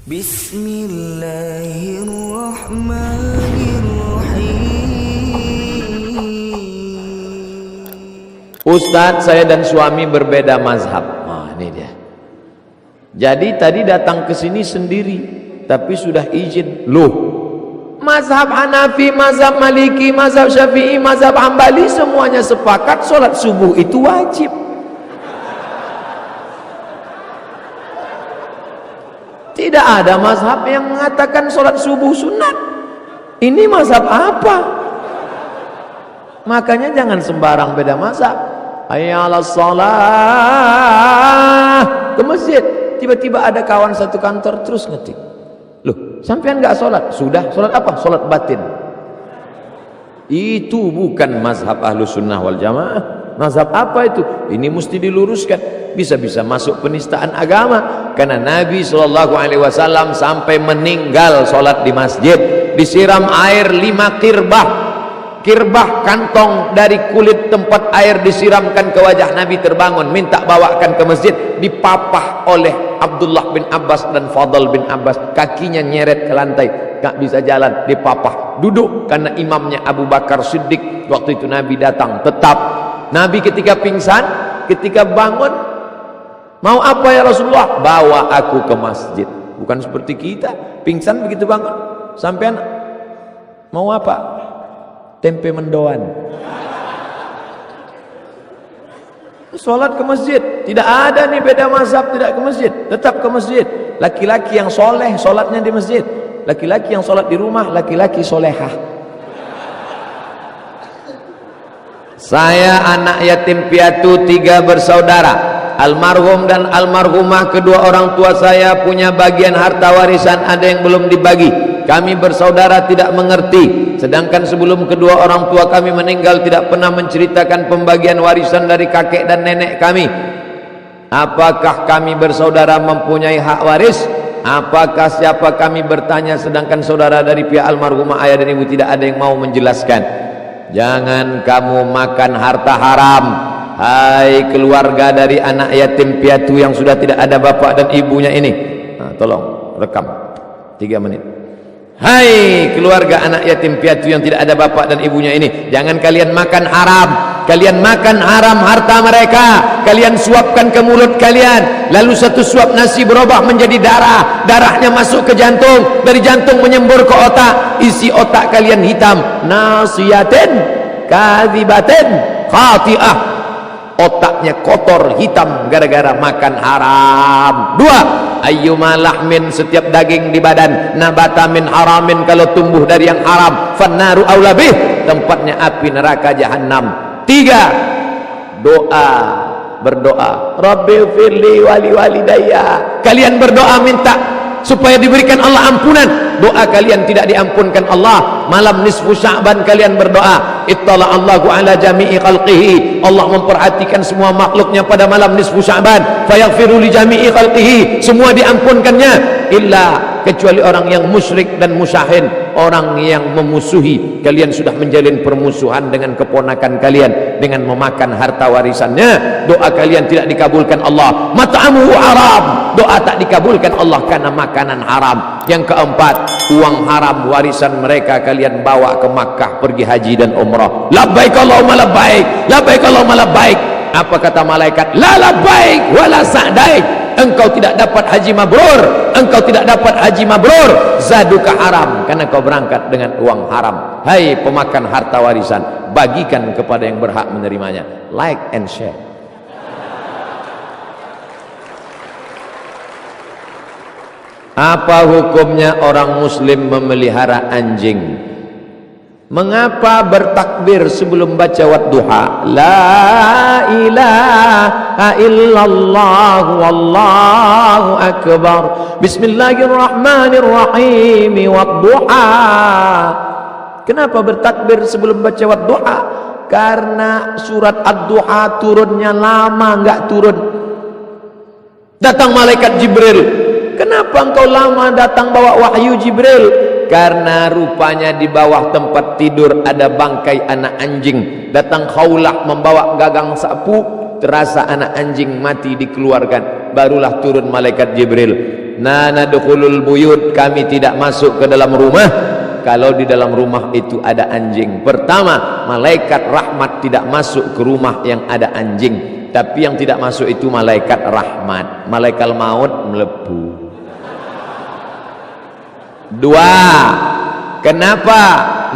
Bismillahirrahmanirrahim. Ustadz, saya dan suami berbeda mazhab. Nah, ini dia. Jadi tadi datang ke sini sendiri, tapi sudah izin. Loh, mazhab Hanafi, mazhab Maliki, mazhab Syafi'i, mazhab Hambali semuanya sepakat sholat subuh itu wajib. Tidak ada mazhab yang mengatakan sholat subuh sunat. Ini mazhab apa? Makanya jangan sembarang beda mazhab. Hayya 'alas shalah, ke masjid, tiba-tiba ada kawan satu kantor terus ngetik, loh sampean nggak sholat? Sudah, sholat apa? Sholat batin. Itu bukan mazhab Ahlus Sunnah wal Jamaah. Mazhab apa itu? Ini mesti diluruskan. Bisa-bisa masuk penistaan agama, karena Nabi SAW sampai meninggal sholat di masjid disiram air 5 kirbah. Kirbah kantong dari kulit tempat air disiramkan ke wajah Nabi, terbangun minta bawakan ke masjid, dipapah oleh Abdullah bin Abbas dan Fadl bin Abbas, kakinya nyeret ke lantai, gak bisa jalan, dipapah, duduk karena imamnya Abu Bakar Siddiq. Waktu itu Nabi datang, tetap Nabi ketika pingsan, ketika bangun, mau apa ya Rasulullah? Bawa aku ke masjid. Bukan seperti kita, pingsan begitu bangun, sampean mau apa? Tempe mendoan. Sholat ke masjid. Tidak ada nih beda mazhab, tidak ke masjid, tetap ke masjid. Laki-laki yang soleh sholatnya di masjid, laki-laki yang sholat di rumah laki-laki solehah. Saya anak yatim piatu 3 bersaudara. Almarhum dan almarhumah kedua orang tua saya punya bagian harta warisan, ada yang belum dibagi. Kami bersaudara tidak mengerti, sedangkan sebelum kedua orang tua kami meninggal tidak pernah menceritakan pembagian warisan dari kakek dan nenek kami. Apakah kami bersaudara mempunyai hak waris? Apakah siapa kami bertanya, sedangkan saudara dari pihak almarhumah ayah dan ibu tidak ada yang mau menjelaskan. Jangan kamu makan harta haram, hai keluarga dari anak yatim piatu yang sudah tidak ada bapak dan ibunya ini. Nah, tolong rekam 3 menit. Hai keluarga anak yatim piatu yang tidak ada bapak dan ibunya ini, jangan kalian makan haram. Kalian makan haram harta mereka, kalian suapkan ke mulut kalian, lalu satu suap nasi berubah menjadi darah, darahnya masuk ke jantung, dari jantung menyembur ke otak, isi otak kalian hitam, nasiyatin kadzibatin khati'ah, otaknya kotor hitam gara-gara makan haram. 2, ayyuma lahmin, setiap daging di badan, nabata min haramin, kalau tumbuh dari yang haram, fannaru aula bih, tempatnya api neraka jahanam. 3, doa, berdoa, Rabbi firli wali walidayya. Kalian berdoa minta supaya diberikan Allah ampunan, doa kalian tidak diampunkan Allah. Malam nisfu Sya'ban kalian berdoa, ittala Allahu ala jami'i khalqihi, Allah memperhatikan semua makhluknya pada malam nisfu Sya'ban, fayaghfiru li jami'i khalqihi, semua diampunkannya, illa kecuali orang yang musyrik dan musyahin, orang yang memusuhi. Kalian sudah menjalin permusuhan dengan keponakan kalian dengan memakan harta warisannya, doa kalian tidak dikabulkan Allah. Mat'amuhu haram, doa tak dikabulkan Allah karena makanan haram. Yang keempat, uang haram warisan mereka kalian bawa ke Makkah pergi haji dan umrah. Labbaik Allahumma labbaik, labbaik Allahumma labbaik. Apa kata malaikat? La labbaik wala sa'daik. Engkau tidak dapat haji mabrur, engkau tidak dapat haji mabrur, zaduka haram, karena kau berangkat dengan uang haram. Hai pemakan harta warisan, bagikan kepada yang berhak menerimanya. Like and share. Apa hukumnya orang muslim memelihara anjing? Mengapa bertakbir sebelum baca wadduha? La ilaha illallah wallahu akbar, bismillahirrahmanirrahim, wadduha. Kenapa bertakbir sebelum baca wadduha? Karena surat ad-duha turunnya lama, enggak turun. Datang malaikat Jibril, kenapa engkau lama datang bawa wahyu Jibril? Karena rupanya di bawah tempat tidur ada bangkai anak anjing. Datang Khawlah membawa gagang sapu, terasa anak anjing mati dikeluarkan. Barulah turun malaikat Jibril. Na nadkhulul buyut, kami tidak masuk ke dalam rumah kalau di dalam rumah itu ada anjing. Pertama, malaikat rahmat tidak masuk ke rumah yang ada anjing, tapi yang tidak masuk itu malaikat rahmat. Malaikat maut melebu. Dua, kenapa?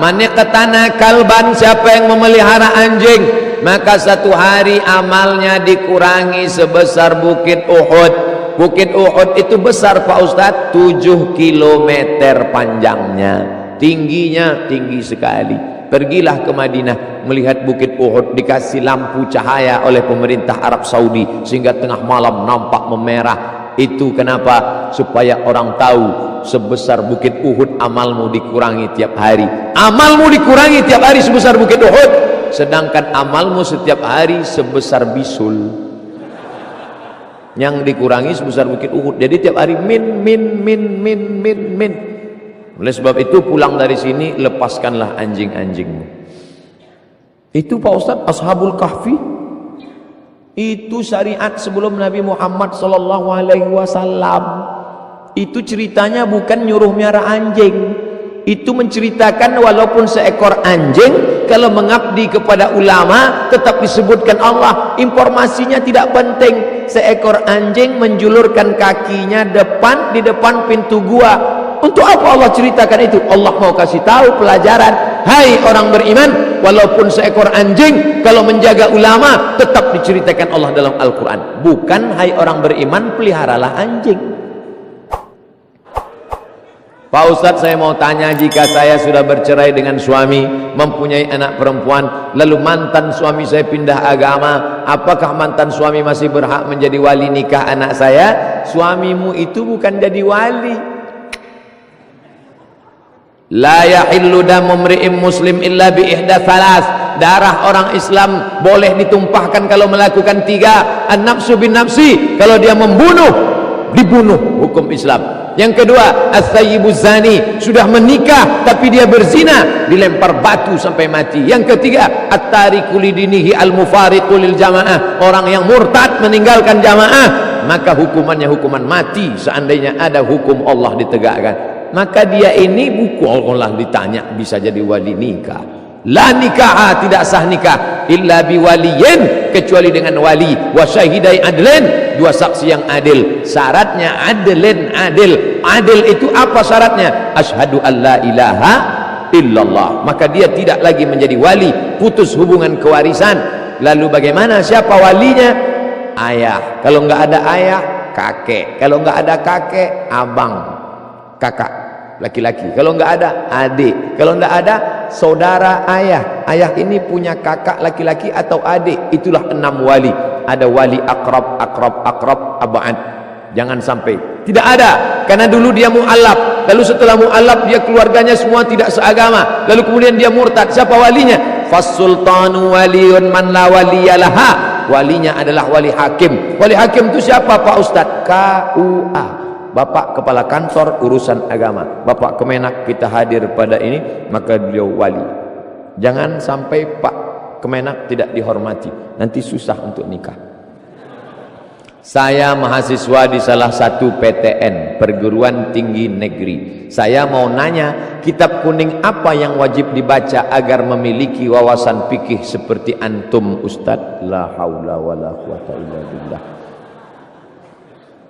Maniqtana kalban, siapa yang memelihara anjing, maka satu hari amalnya dikurangi sebesar bukit Uhud. Bukit Uhud itu besar Pak Ustadz, 7 kilometer panjangnya. Tingginya tinggi sekali. Pergilah ke Madinah melihat bukit Uhud, dikasih lampu cahaya oleh pemerintah Arab Saudi sehingga tengah malam nampak memerah. Itu kenapa? Supaya orang tahu sebesar bukit Uhud amalmu dikurangi tiap hari. Amalmu dikurangi tiap hari sebesar bukit Uhud, sedangkan amalmu setiap hari sebesar bisul yang dikurangi sebesar bukit Uhud. Jadi tiap hari min. Oleh sebab itu pulang dari sini lepaskanlah anjing-anjingmu. Itu Pak Ustadz Ashabul Kahfi. Itu syariat sebelum Nabi Muhammad SAW. Itu ceritanya bukan nyuruh miara anjing. Itu menceritakan walaupun seekor anjing kalau mengabdi kepada ulama tetap disebutkan Allah. Informasinya tidak penting. Seekor anjing menjulurkan kakinya di depan pintu gua. Untuk apa Allah ceritakan itu? Allah mau kasih tahu pelajaran. Hai orang beriman, walaupun seekor anjing kalau menjaga ulama tetap diceritakan Allah dalam Al-Quran. Bukan hai orang beriman peliharalah anjing. Pak Ustadz, saya mau tanya, jika saya sudah bercerai dengan suami, mempunyai anak perempuan, lalu mantan suami saya pindah agama, apakah mantan suami masih berhak menjadi wali nikah anak saya? Suamimu itu bukan jadi wali. La yahillu damu mri'in muslim illa bi ihda thalas. Darah orang Islam boleh ditumpahkan kalau melakukan 3. An-nafsu bin nafsi, kalau dia membunuh dibunuh hukum Islam. Yang kedua, as-sayyibu zani, sudah menikah tapi dia berzina, dilempar batu sampai mati. Yang ketiga, at-tariku lidinihi al-mufariqu lil jamaah, orang yang murtad meninggalkan jamaah, maka hukumannya hukuman mati seandainya ada hukum Allah ditegakkan. Maka dia ini buku Allah ditanya bisa jadi wali nikah. La nikah, tidak sah nikah illa biwaliyin, kecuali dengan wali, wa syahidai adlin, 2 saksi yang adil. Syaratnya adlin, adil. Adil itu apa syaratnya? Asyhadu an la ilaha illallah. Maka dia tidak lagi menjadi wali, putus hubungan kewarisan. Lalu bagaimana, siapa walinya? Ayah. Kalau enggak ada ayah, kakek. Kalau enggak ada kakek, abang, kakak laki-laki. Kalau enggak ada, adik. Kalau enggak ada, saudara ayah. Ayah ini punya kakak laki-laki atau adik. Itulah 6 wali. Ada wali akrab, abad. Jangan sampai tidak ada, karena dulu dia mu'allaf, lalu setelah mu'allaf dia keluarganya semua tidak seagama, lalu kemudian dia murtad. Siapa walinya? Fas-sultanu waliyun man la waliyalaha. Walinya adalah wali hakim. Wali hakim itu siapa Pak Ustadz? KUA, Bapak Kepala Kantor Urusan Agama, Bapak Kemenak kita hadir pada ini, maka beliau wali. Jangan sampai Pak Kemenak tidak dihormati, nanti susah untuk nikah. Saya mahasiswa di salah satu PTN, perguruan tinggi negeri. Saya mau nanya, kitab kuning apa yang wajib dibaca agar memiliki wawasan fikih seperti antum Ustadz? La haula wala quwata illa billah.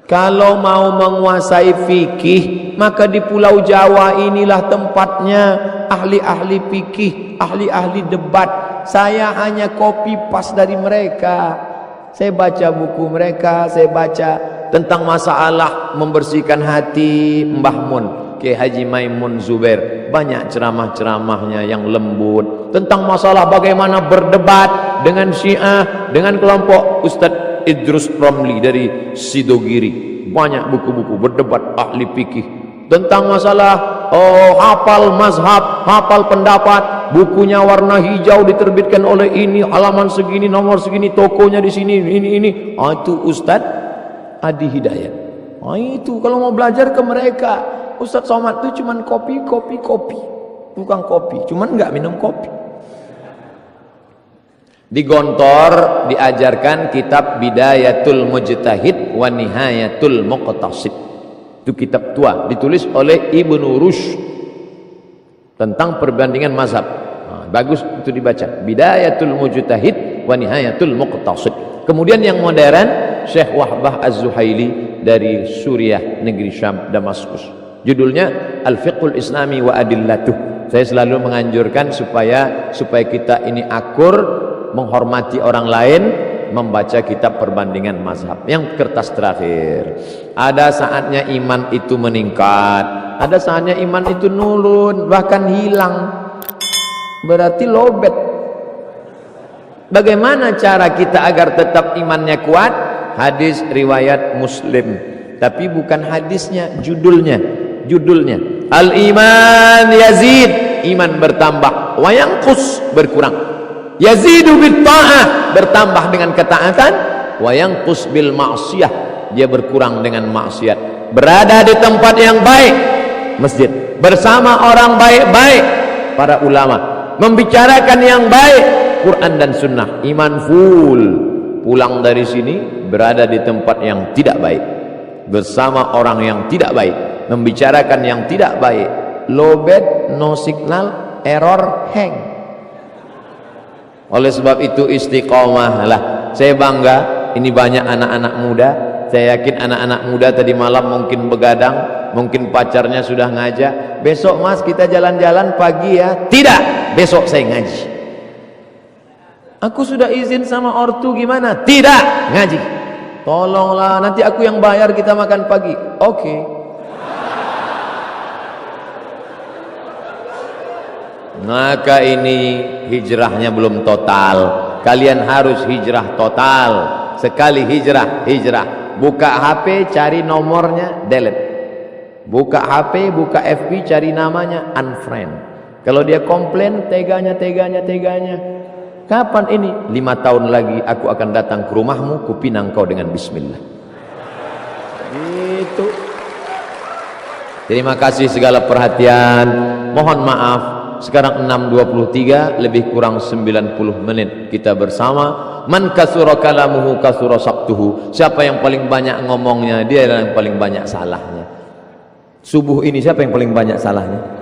Kalau mau menguasai fikih, maka di Pulau Jawa inilah tempatnya. Ahli-ahli fikih, ahli-ahli debat. Saya hanya copy paste dari mereka. Saya baca buku mereka, saya baca tentang masalah membersihkan hati Mbah Mun, Kiai Haji Maimun Zubair. Banyak ceramah-ceramahnya yang lembut tentang masalah bagaimana berdebat dengan Syiah, dengan kelompok Ustadz Idrus Romli dari Sidogiri. Banyak buku-buku berdebat ahli fikih tentang masalah hafal mazhab, hafal pendapat. Bukunya warna hijau diterbitkan oleh ini, halaman segini, nomor segini, tokonya di sini, ini. Itu Ustadz Adi Hidayat. Itu kalau mau belajar ke mereka. Ustadz Somad itu cuman kopi, tukang kopi, cuman nggak minum kopi. Di Gontor diajarkan kitab Bidayatul Mujtahid wa Nihayatul Muqtasid. Itu kitab tua, ditulis oleh Ibnu Rushd tentang perbandingan mazhab. Bagus itu dibaca. Bidayatul Mujtahid wa Nihayatul Muqtasid. Kemudian yang modern, Syekh Wahbah Az-Zuhaili dari Suriah, negeri Syam, Damaskus. Judulnya Al-Fiqhul Islami wa Adillatuh. Saya selalu menganjurkan supaya kita ini akur, menghormati orang lain, membaca kitab perbandingan mazhab. Yang kertas terakhir, ada saatnya iman itu meningkat, ada saatnya iman itu nurun, bahkan hilang. Berarti lobet. Bagaimana cara kita agar tetap imannya kuat? Hadis riwayat Muslim, tapi bukan hadisnya, judulnya. Al-iman yazid, iman bertambah, wa yanqus, berkurang. Yazidu bit ta'ah, bertambah dengan ketaatan, wa yanqus bil ma'siyah, dia berkurang dengan maksiat. Berada di tempat yang baik, masjid, bersama orang baik-baik, para ulama, membicarakan yang baik, Quran dan sunnah, iman full. Pulang dari sini berada di tempat yang tidak baik, bersama orang yang tidak baik, membicarakan yang tidak baik, lowbat, no signal, error, hang. Oleh sebab itu istiqomah lah. Saya bangga, ini banyak anak-anak muda. Saya yakin anak-anak muda tadi malam mungkin begadang, mungkin pacarnya sudah ngajak, besok mas kita jalan-jalan pagi ya. Tidak, besok saya ngaji. Aku sudah izin sama ortu, gimana? Tidak, ngaji. Tolonglah, nanti aku yang bayar, kita makan pagi. Oke. Maka ini hijrahnya belum total. Kalian harus hijrah total. Sekali hijrah. Buka HP, cari nomornya, delete. Buka HP, buka FB, cari namanya, unfriend. Kalau dia komplain, teganya. Kapan ini? 5 tahun lagi aku akan datang ke rumahmu, kupinang kau dengan bismillah. Itu. Terima kasih segala perhatian. Mohon maaf, sekarang 6.23, lebih kurang 90 menit kita bersama. Man kasura kalamuhu kasura sabtuhu. Siapa yang paling banyak ngomongnya, dia yang paling banyak salahnya. Subuh ini siapa yang paling banyak salahnya?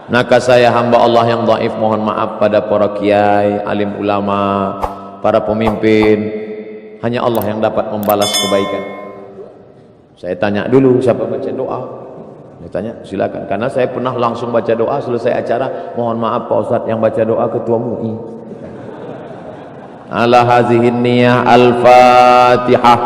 Maka saya hamba Allah yang dhaif mohon maaf pada para kiai, alim ulama, para pemimpin. Hanya Allah yang dapat membalas kebaikan. Saya tanya dulu siapa baca doa. Saya tanya silakan, karena saya pernah langsung baca doa selesai acara. Mohon maaf Pak Ustadz, yang baca doa ketua MUI. Ala hazihin niyah al-Fatihah.